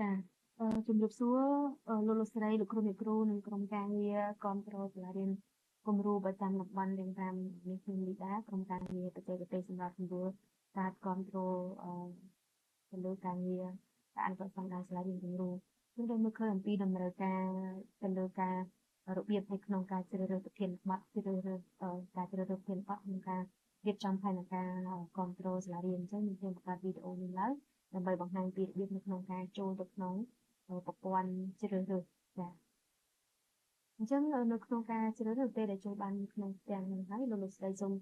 ចាជំរាបសួរលោកលោកស្រីលោកគ្រូអ្នកគ្រូនិងក្រុមការងារគាំទ្រសាលារៀនគំរូប្រចាំតំបន់រៀងតាមនេះខ្ញុំលីដាក្រុមការងារបច្ចេកទេសសម្រាប់សម្រួលការគាំទ្រទៅលើការងារការអនុវត្តស្តង់ដារសាលារៀនគំរូខ្ញុំได้មើលឃើញអំពីតម្រូវការទៅលើការរបៀបនៅក្នុងការជ្រើសរើសប្រធានបទជ្រើសរើសការជ្រើសរើសប្រធានបទក្នុងការរៀបចំផែនការគាំទ្រសាលារៀនអញ្ចឹងខ្ញុំបង្កើតវីដេអូនេះឡើងដើម្បីបង្ហាញពីរបៀបនៅក្នុងការចូលទៅក្នុងប្រព័ន្ធជ្រើសរើសចាអញ្ចឹងនៅក្នុងការជ្រើសរើសពេលដែលចូលបានក្នុងផ្ទាំងហ្នឹងហើយលោកលោកស្រីសូម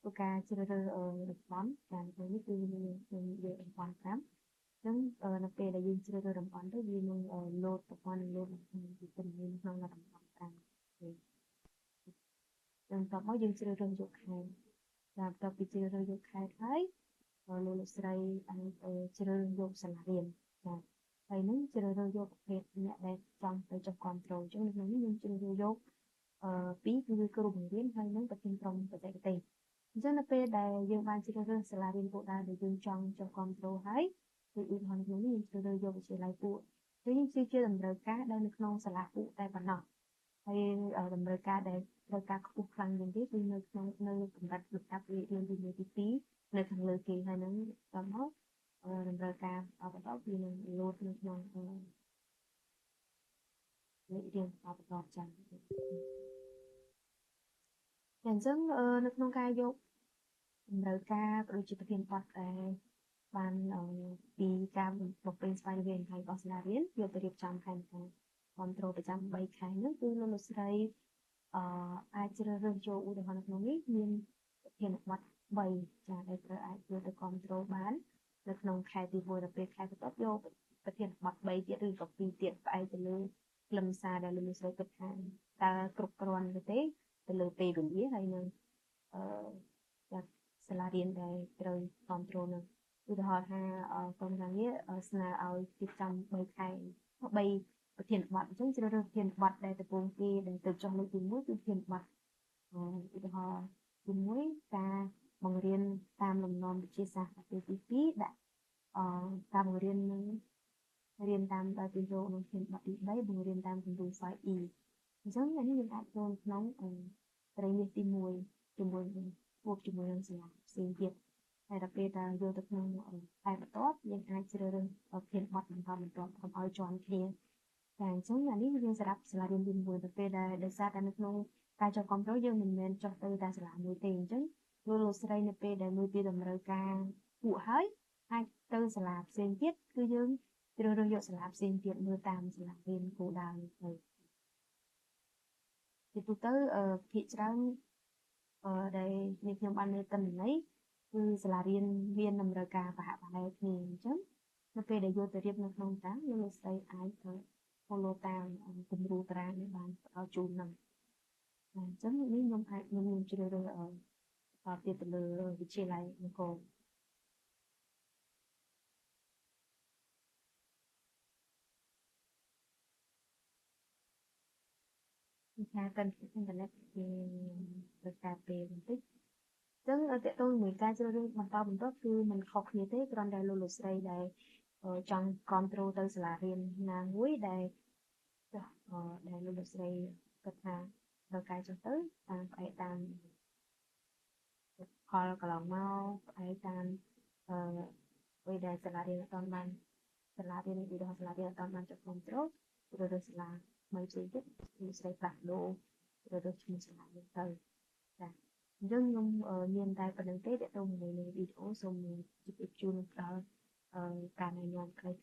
ធ្វើការជ្រើសរើសតំបន់ចានេះគឺខ្ញុំយកតំបន់5អញ្ចឹងនៅពេលដែលយើងជ្រើសរើសតំបន់ទៅវានឹងលោតប្រព័ន្ធនឹងលោតពីទិន្នន័យក្នុងតំបន់5ទេអញ្ចឹងតោះមកយើងជ្រើសរើសយកខេត្តចាបន្ទាប់ពីជ្រើសរើសយកខេត្តហើយលោកលោកស្រីអាចជ្រើសរើសយកសាលារៀនចាហើយនឹងជ្រើសរើសយកប្រភេទអ្នកដែលចង់ទៅចុះគ្រប់គ្រងអញ្ចឹងនៅក្នុងនេះយើងជ្រើសរើសយកពីរគឺគ្រូបង្រៀនហើយនឹងប្រធានក្រុមបច្ចេកទេសអញ្ចឹងនៅពេលដែលយើងបានជ្រើសរើសសាលារៀនគោលដៅដែលយើងចង់ចុះគ្រប់គ្រងហើយគឺឧទាហរណ៍ក្នុងនេះយើងជ្រើសរើសយកវិទ្យាល័យពួកយើងជាតម្រូវការដែលនៅក្នុងសាលាពួកតែប៉ុណ្ណោះហើយតម្រូវការដែលត្រូវការខ្ពស់ខ្លាំងជាងគេគឺនៅក្នុងកម្រិតលំដាប់រៀនទី2នៅខាងលើគេហើយនឹងដល់មកតម្រូវការបន្តគឺនឹងលោតនៅក្នុងលេខរៀងបន្តចា៎អញ្ចឹងនៅក្នុងការយកតម្រូវការក៏ដូចជាប្រធានបទដែលបានពីការបំពេញស្វ័យរៀនហើយរបស់សាលារៀនយកទៅរៀបចំផែនការគ្រប់គ្រងប្រចាំ3ខែនោះគឺលោកលោកស្រីអាចជ្រើសរើសយកឧទាហរណ៍នៅក្នុងនេះមានប្រធានបទ3ចាដែលត្រូវអាចយកទៅគ្រប់គ្រងបាននៅក្នុងខែទី1ដល់ពេលខែបន្ទាប់យកប្រធានបទ3ទៀតឬក៏2ទៀតផ្អែកទៅលើខ្លឹមសារដែលលោកលោកស្រីគិតថាតើគ្រប់គ្រាន់ទេទៅលើពេលវេលាហើយនឹងចាសាលារៀនដែលត្រូវគ្រប់គ្រងនឹងឧទាហរណ៍ថាក្រុមការងារស្នើឲ្យរៀបចំ3ខែ3ប្រធានបទអញ្ចឹងជ្រើសរើសប្រធានបទដែលកំពុងគេដែលទៅចុះលើកទី1គឺប្រធានបទឧទាហរណ៍ទី1ការបង្រៀនតាមលំនាំវិទ្យាសាស្ត្រប្រភេទទី2ដាក់ការបង្រៀននឹងរៀនតាមដោយពីយកក្នុងធានបទទី3បង្រៀនតាមគំរូ 5E អញ្ចឹងនេះយើងអាចចូលក្នុងត្រីមាសទី1ជាមួយនឹងជួបជាមួយនឹងសាលាផ្សេងទៀតហើយដល់ពេលដែលយកទៅក្នុងខែបន្ទាប់យើងអាចជ្រើសរើសប្រធានបទបន្តកុំឲ្យជាន់គ្នាតែអញ្ចឹងនេះយើងសម្រាប់សាលារៀនទី1ទៅពេលដែលដោយសារតែនៅក្នុងការចុះគ្រប់គ្រងយើងមិនមែនចុះទៅតែសាលាមួយទេអញ្ចឹងលោកស្រីនៅពេលដែលមើលពីតម្រូវការពួកហើយអាចទៅសាលាផ្សេងទៀតគឺយើងជ្រើសរើសយកសាលាផ្សេងទៀតមើលតាមសាលារៀនគោលដៅទៅពីទូទៅភាគច្រើនដែលខ្ញុំបានមើលទិន្នន័យគឺសាលារៀនមានតម្រូវការប្រហាក់ប្រហែលគ្នាអញ្ចឹងនៅពេលដែលយកទៅរៀបនៅក្នុងតាំងលោកស្រីអាចfollow តាមគំរូតារាងដែលបានផ្ដល់ជូនហ្នឹងអញ្ចឹងនេះខ្ញុំជ្រើសរើសទៀតទៅលើវិទ្យាល័យអង្គរការកាន់អ៊ីនធឺណិតជាប្រការពេលបន្តិចអញ្ចឹងតើតើមួយការជ្រើសរើសបន្តបន្ទាប់គឺมันខុសគ្នាទេគ្រាន់តែលោកស្រីដែលចង់គ្រប់គ្រងទៅសាលារៀនណាមួយដែលដែលលោកស្រីគិតថាត្រូវការចុះទៅតាមផ្អែកតាមផលកន្លងមកផ្អែកតាមអ្វីដែលសាលារៀនអត់បានសាលារៀនឧទាហរណ៍សាលារៀនអត់បានចុះគ្រប់គ្រងឬសាលាថ្មីផ្សេងទៀតលោកស្រីផ្លាស់ប្ដូរឬឈ្មោះសាលារៀនទៅចាអញ្ចឹងខ្ញុំមានតែប៉ុណ្្នឹងទេទាក់ទងជាមួយនឹងវីដេអូសូមជម្រាបជូនដល់ការណែនាំខ្លីៗ